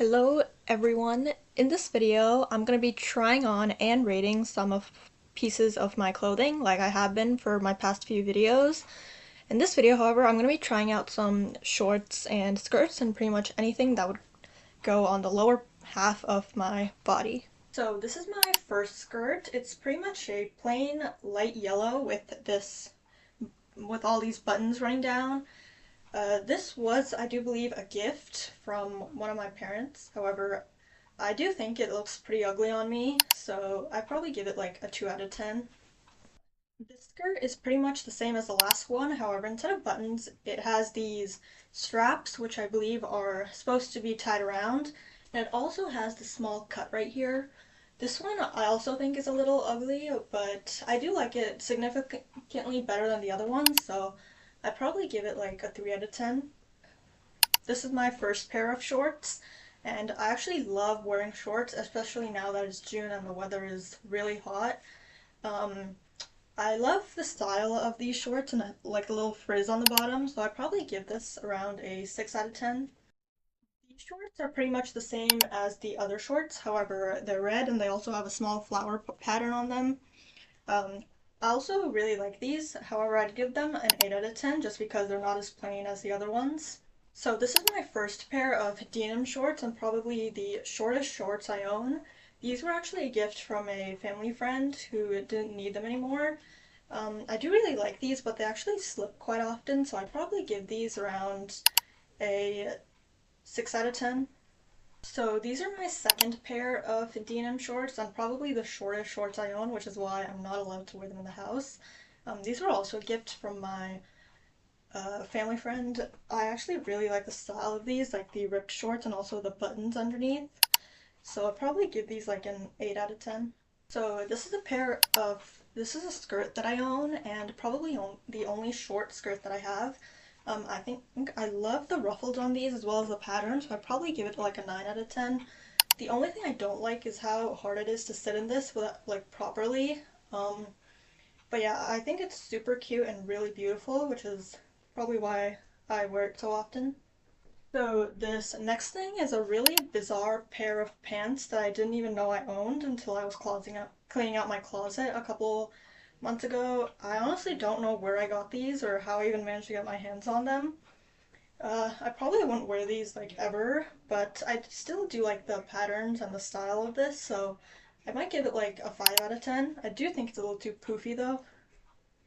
Hello everyone. In this video, I'm going to be trying on and rating some of pieces of my clothing like I have been for my past few videos. In this video, however, I'm going to be trying out some shorts and skirts and pretty much anything that would go on the lower half of my body. So this is my first skirt. It's pretty much a plain light yellow with all these buttons running down. This was, I do believe, a gift from one of my parents. However, I do think it looks pretty ugly on me, so I probably give it like a 2 out of 10. This skirt is pretty much the same as the last one. However, instead of buttons, it has these straps, which I believe are supposed to be tied around. And it also has the small cut right here. This one I also think is a little ugly, but I do like it significantly better than the other ones, so I'd probably give it like a 3 out of 10. This is my first pair of shorts, and I actually love wearing shorts, especially now that it's June and the weather is really hot. Um, I love the style of these shorts and like a little frizz on the bottom, so I'd probably give this around a 6 out of 10. These shorts are pretty much the same as the other shorts, however, they're red and they also have a small flower pattern on them. Um, I also really like these, however, I'd give them an 8 out of 10 just because they're not as plain as the other ones. So this is my first pair of denim shorts and probably the shortest shorts I own. These were actually a gift from a family friend who didn't need them anymore. I do really like these, but they actually slip quite often, so I'd probably give these around a 6 out of 10. So these are my second pair of denim shorts and probably the shortest shorts I own, which is why I'm not allowed to wear them in the house. These were also a gift from my family friend. I actually really like the style of these, like the ripped shorts and also the buttons underneath. So I'd probably give these like an 8 out of 10. So this is a skirt that I own and probably the only short skirt that I have. I think I love the ruffles on these as well as the pattern, so I'd probably give it like a 9 out of 10. The only thing I don't like is how hard it is to sit in this without, like properly. Um, but yeah, I think it's super cute and really beautiful, which is probably why I wear it so often. So this next thing is a really bizarre pair of pants that I didn't even know I owned until I was cleaning out my closet a couple months ago. I honestly don't know where I got these or how I even managed to get my hands on them. I probably wouldn't wear these like ever, but I still do like the patterns and the style of this, so I might give it like a 5 out of 10. I do think it's a little too poofy though.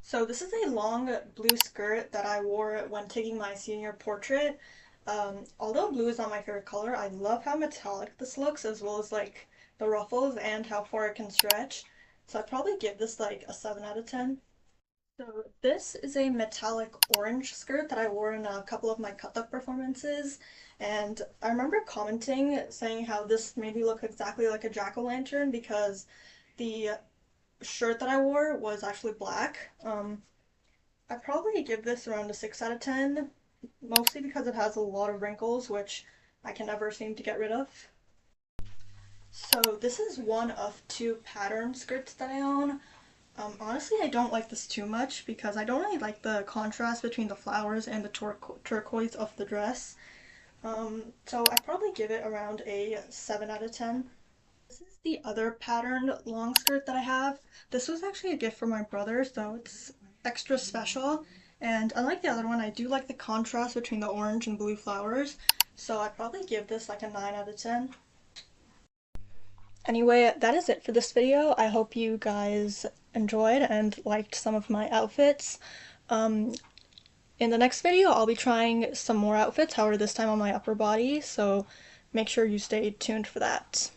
So this is a long blue skirt that I wore when taking my senior portrait. Although blue is not my favorite color, I love how metallic this looks as well as like the ruffles and how far it can stretch. So I'd probably give this like a 7 out of 10. So this is a metallic orange skirt that I wore in a couple of my cut-up performances, and I remember commenting saying how this made me look exactly like a jack-o'-lantern because the shirt that I wore was actually black. I'd probably give this around a 6 out of 10, mostly because it has a lot of wrinkles, which I can never seem to get rid of. So this is one of two pattern skirts that I own. Honestly, I don't like this too much because I don't really like the contrast between the flowers and the turquoise of the dress. So I'd probably give it around a 7 out of 10. This is the other patterned long skirt that I have. This was actually a gift from my brother, so it's extra special. And unlike the other one, I do like the contrast between the orange and blue flowers, so I'd probably give this like a 9 out of 10. Anyway, that is it for this video. I hope you guys enjoyed and liked some of my outfits. Um, in the next video, I'll be trying some more outfits, however this time on my upper body, so make sure you stay tuned for that.